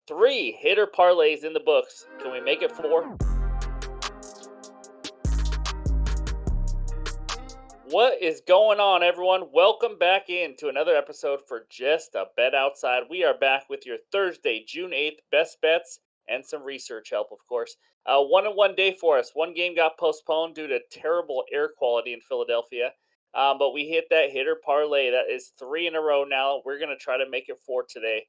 Three hitter parlays in the books. Can we make it four? What is going on, everyone? Welcome back into another episode for Just a Bet Outside. We are back with your Thursday, June 8th best bets and some research help, of course. 1 and 1 day for us. One game got postponed due to terrible air quality in Philadelphia. But we hit that hitter parlay. That is three in a row now. We're going to try to make it four today.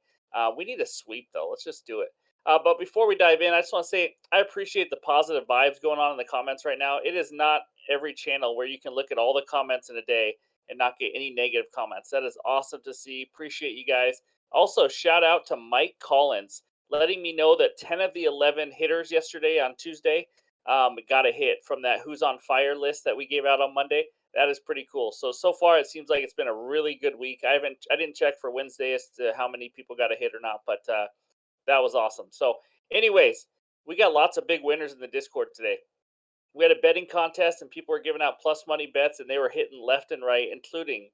We need a sweep, though. Let's just do it. But before we dive in, I just want to say I appreciate the positive vibes going on in the comments right now. It is not every channel where you can look at all the comments in a day and not get any negative comments. That is awesome to see. Appreciate you guys. Also, shout out to Mike Collins letting me know that 10 of the 11 hitters yesterday on Tuesday got a hit from that Who's on Fire list that we gave out on Monday. That is pretty cool. So far it seems like it's been a really good week. I didn't check for Wednesday as to how many people got a hit or not, but that was awesome. So, anyways, we got lots of big winners in the Discord today. We had a betting contest, and people were giving out plus money bets, and they were hitting left and right, including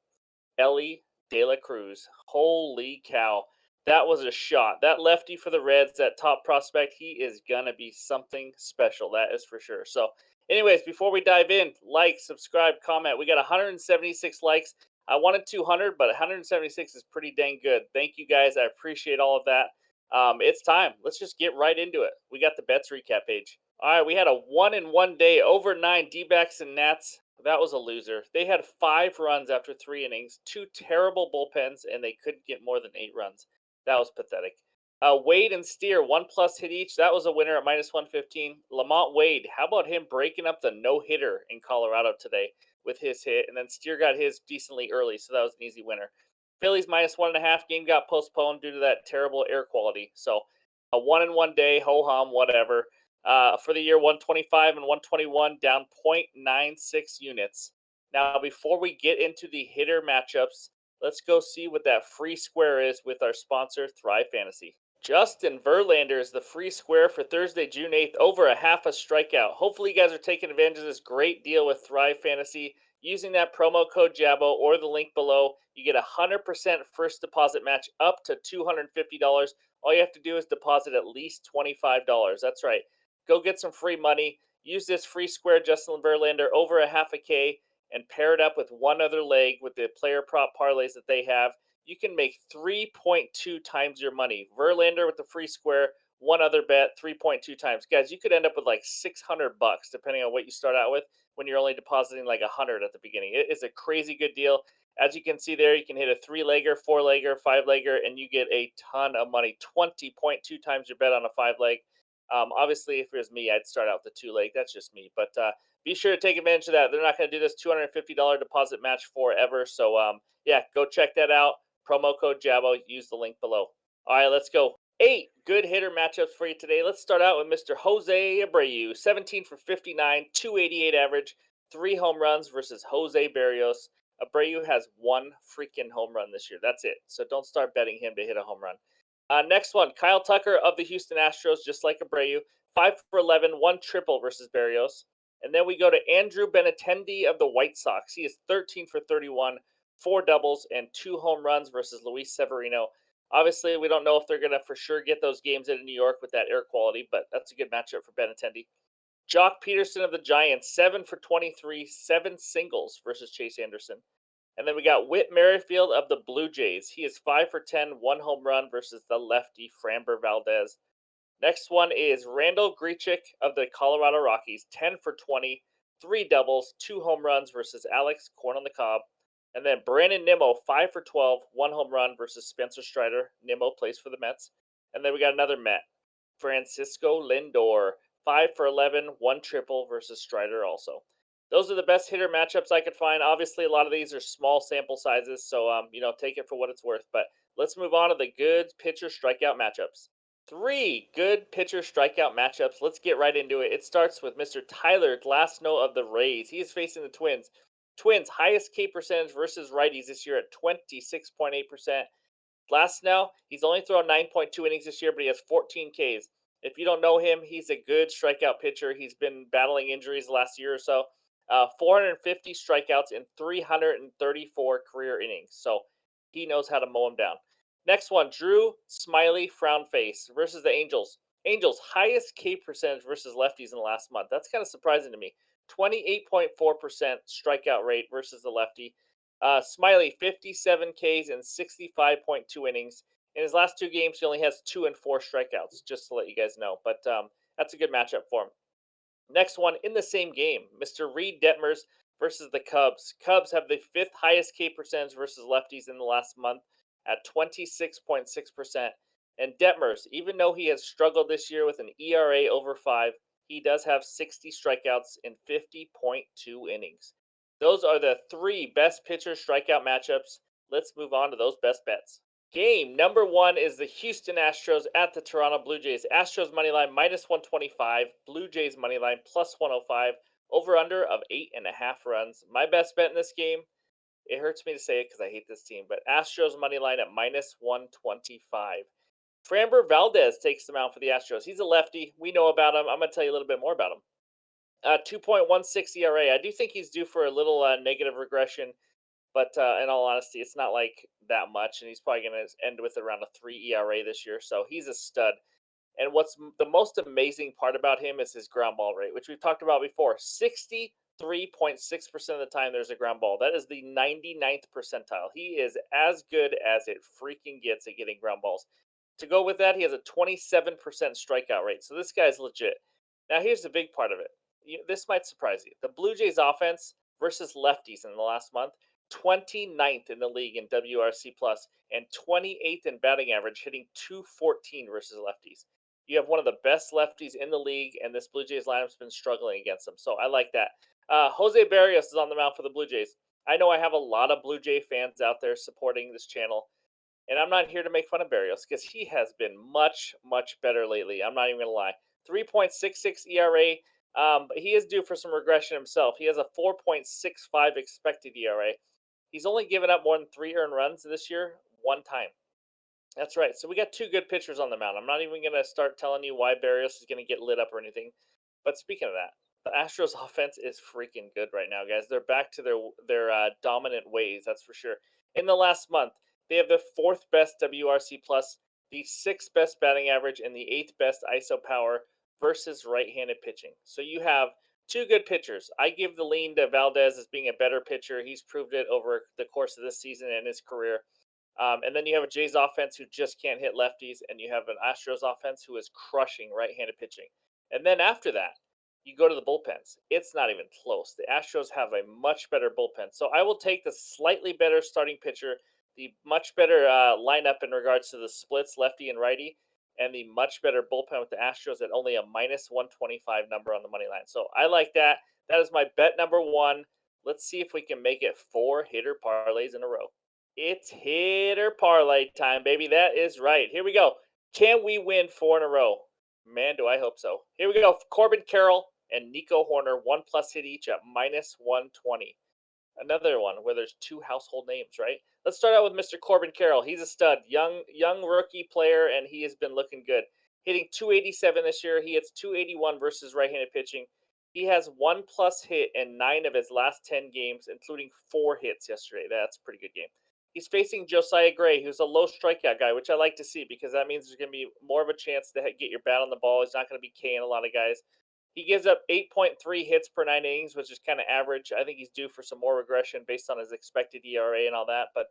Ellie De La Cruz. Holy cow. That was a shot. That lefty for the Reds, that top prospect, he is going to be something special. That is for sure. So, anyways, before we dive in, like, subscribe, comment. We got 176 likes. I wanted 200, but 176 is pretty dang good. Thank you guys. I appreciate all of that. It's time. Let's just get right into it. We got the bets recap page. All right, we had a 1 in 1 day over 9 D-backs and Nats. That was a loser. They had 5 runs after 3 innings, two terrible bullpens, and they couldn't get more than 8 runs. That was pathetic. Wade and Steer, 1+ hit each. That was a winner at -115. Lamont Wade, how about him breaking up the no-hitter in Colorado today with his hit? And then Steer got his decently early, so that was an easy winner. Phillies -1.5. Game got postponed due to that terrible air quality. So a 1 in 1 day, ho-hum, whatever. For the year, 125 and 121, down 0.96 units. Now, before we get into the hitter matchups, let's go see what that free square is with our sponsor, Thrive Fantasy. Justin Verlander is the free square for Thursday, June 8th, over a half a strikeout. Hopefully, you guys are taking advantage of this great deal with Thrive Fantasy. Using that promo code JABO or the link below, you get a 100% first deposit match up to $250. All you have to do is deposit at least $25. That's right. Go get some free money. Use this free square Justin Verlander over a half a K and pair it up with one other leg with the player prop parlays that they have. You can make 3.2 times your money. Verlander with the free square, one other bet, 3.2 times. Guys, you could end up with like $600 depending on what you start out with when you're only depositing like 100 at the beginning. It is a crazy good deal. As you can see there, you can hit a 3-legger, 4-legger, 5-legger, and you get a ton of money. 20.2 times your bet on a 5-leg. Obviously, if it was me, I'd start out with the 2-leg. That's just me. But be sure to take advantage of that. They're not going to do this $250 deposit match forever. So, yeah, go check that out. Promo code JABO. Use the link below. All right, let's go. 8 good hitter matchups for you today. Let's start out with Mr. Jose Abreu. 17 for 59, 288 average, 3 home runs versus Jose Berrios. Abreu has 1 freaking home run this year. That's it. So don't start betting him to hit a home run. Next one, Kyle Tucker of the Houston Astros, just like Abreu, 5 for 11, 1 triple versus Berrios. And then we go to Andrew Benintendi of the White Sox. He is 13 for 31, 4 doubles, and 2 home runs versus Luis Severino. Obviously, we don't know if they're going to for sure get those games in New York with that air quality, but that's a good matchup for Benintendi. Jock Peterson of the Giants, 7 for 23, 7 singles versus Chase Anderson. And then we got Whit Merrifield of the Blue Jays. He is 5 for 10, 1 home run versus the lefty Framber Valdez. Next one is Randall Grichuk of the Colorado Rockies, 10 for 20, 3 doubles, 2 home runs versus Alex Corn on the Cob. And then Brandon Nimmo, 5 for 12, 1 home run versus Spencer Strider. Nimmo plays for the Mets. And then we got another Met, Francisco Lindor, 5 for 11, 1 triple versus Strider also. Those are the best hitter matchups I could find. Obviously, a lot of these are small sample sizes, so take it for what it's worth. But let's move on to the good pitcher strikeout matchups. 3 good pitcher strikeout matchups. Let's get right into it. It starts with Mr. Tyler Glasnow of the Rays. He is facing the Twins. Twins highest K percentage versus righties this year at 26.8%. Glasnow, he's only thrown 9.2 innings this year, but he has 14 Ks. If you don't know him, he's a good strikeout pitcher. He's been battling injuries the last year or so. 450 strikeouts in 334 career innings. So he knows how to mow them down. Next one, Drew Smiley Frown Face versus the Angels. Angels highest K percentage versus lefties in the last month. That's kind of surprising to me. 28.4% strikeout rate versus the lefty. Smiley 57 Ks and 65.2 innings. In his last two games, he only has 2 and 4 strikeouts. Just to let you guys know, but that's a good matchup for him. Next one in the same game, Mr. Reed Detmers versus the Cubs. Cubs have the fifth highest K percentage versus lefties in the last month at 26.6%. And Detmers, even though he has struggled this year with an ERA over 5, he does have 60 strikeouts in 50.2 innings. Those are the three best pitcher strikeout matchups. Let's move on to those best bets. Game number one is the Houston Astros at the Toronto Blue Jays. Astros money line minus 125, Blue Jays money line plus 105, over under of 8.5 runs. My best bet in this game, it hurts me to say it because I hate this team, but Astros money line at minus 125. Framber Valdez takes them out for the Astros. He's a lefty. We know about him. I'm going to tell you a little bit more about him. 2.16 ERA. I do think he's due for a little negative regression. But in all honesty, it's not like that much, and he's probably going to end with around a 3 ERA this year. So he's a stud. And what's the most amazing part about him is his ground ball rate, which we've talked about before. 63.6% of the time there's a ground ball. That is the 99th percentile. He is as good as it freaking gets at getting ground balls. To go with that, he has a 27% strikeout rate. So this guy's legit. Now, here's the big part of it. This might surprise you. The Blue Jays offense versus lefties in the last month, 29th in the league in WRC plus and 28th in batting average, hitting 214 versus lefties. You have one of the best lefties in the league, and this Blue Jays lineup's been struggling against them. So I like that. Jose Barrios is on the mound for the Blue Jays. I know I have a lot of Blue Jay fans out there supporting this channel, and I'm not here to make fun of Barrios because he has been much, much better lately. I'm not even going to lie. 3.66 ERA, but he is due for some regression himself. He has a 4.65 expected ERA. He's only given up more than 3 earned runs this year one time. That's right. So we got two good pitchers on the mound. I'm not even going to start telling you why Barrios is going to get lit up or anything. But speaking of that, the Astros offense is freaking good right now, guys. They're back to their dominant ways, that's for sure. In the last month, they have the fourth best WRC plus, the sixth best batting average, and the eighth best ISO power versus right-handed pitching. So you have two good pitchers. I give the lean to Valdez as being a better pitcher. He's proved it over the course of this season and his career. And then you have a Jays offense who just can't hit lefties, and you have an Astros offense who is crushing right-handed pitching. And then after that, you go to the bullpens. It's not even close. The Astros have a much better bullpen. So I will take the slightly better starting pitcher, the much better lineup in regards to the splits, lefty and righty, and the much better bullpen with the Astros at only a minus 125 number on the money line. So I like that. That is my bet number one. Let's see if we can make it 4 hitter parlays in a row. It's hitter parlay time, baby. That is right. Here we go. Can we win 4 in a row? Man, do I hope so. Here we go. Corbin Carroll and Nico Horner, 1+ hit each at minus 120. Another one where there's two household names, right? Let's start out with Mr. Corbin Carroll. He's a stud, young rookie player, and he has been looking good. Hitting 287 this year. He hits 281 versus right-handed pitching. He has 1+ hit in 9 of his last 10 games, including 4 hits yesterday. That's a pretty good game. He's facing Josiah Gray, who's a low strikeout guy, which I like to see because that means there's going to be more of a chance to get your bat on the ball. He's not going to be K'ing a lot of guys. He gives up 8.3 hits per 9 innings, which is kind of average. I think he's due for some more regression based on his expected ERA and all that. But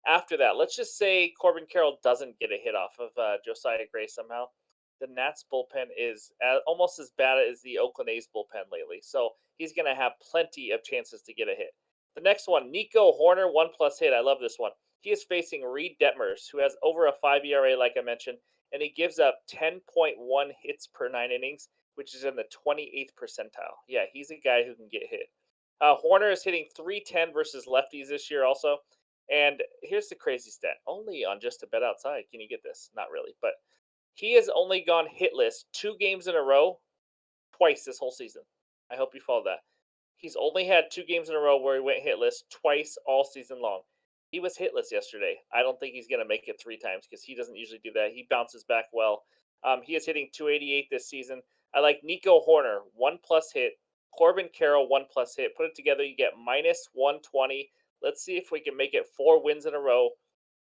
after that, let's just say Corbin Carroll doesn't get a hit off of Josiah Gray somehow. The Nats bullpen is almost as bad as the Oakland A's bullpen lately. So he's going to have plenty of chances to get a hit. The next one, Nico Horner, 1+ hit. I love this one. He is facing Reed Detmers, who has over a 5 ERA, like I mentioned, and he gives up 10.1 hits per 9 innings, which is in the 28th percentile. Yeah, he's a guy who can get hit. Horner is hitting 310 versus lefties this year also. And here's the crazy stat. Only on Just a Bet Outside can you get this. Not really, but he has only gone hitless 2 games in a row twice this whole season. I hope you follow that. He's only had 2 games in a row where he went hitless twice all season long. He was hitless yesterday. I don't think he's going to make it 3 times because he doesn't usually do that. He bounces back well. He is hitting 288 this season. I like Nico Horner, 1+ hit. Corbin Carroll, 1+ hit. Put it together, you get minus 120. Let's see if we can make it 4 wins in a row.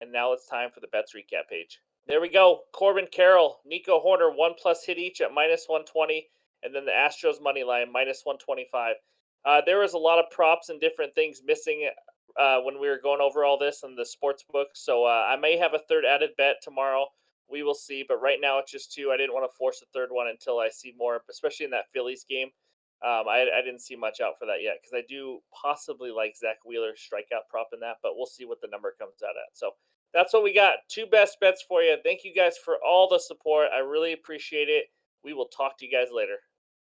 And now it's time for the bets recap page. There we go. Corbin Carroll, Nico Horner, 1+ hit each at minus 120, and then the Astros money line minus 125. There was a lot of props and different things missing when we were going over all this in the sports book. So I may have a third added bet tomorrow. We will see. But right now it's just two. I didn't want to force a third one until I see more, especially in that Phillies game. I didn't see much out for that yet because I do possibly like Zach Wheeler's strikeout prop in that, but we'll see what the number comes out at. So that's what we got. Two best bets for you. Thank you guys for all the support. I really appreciate it. We will talk to you guys later.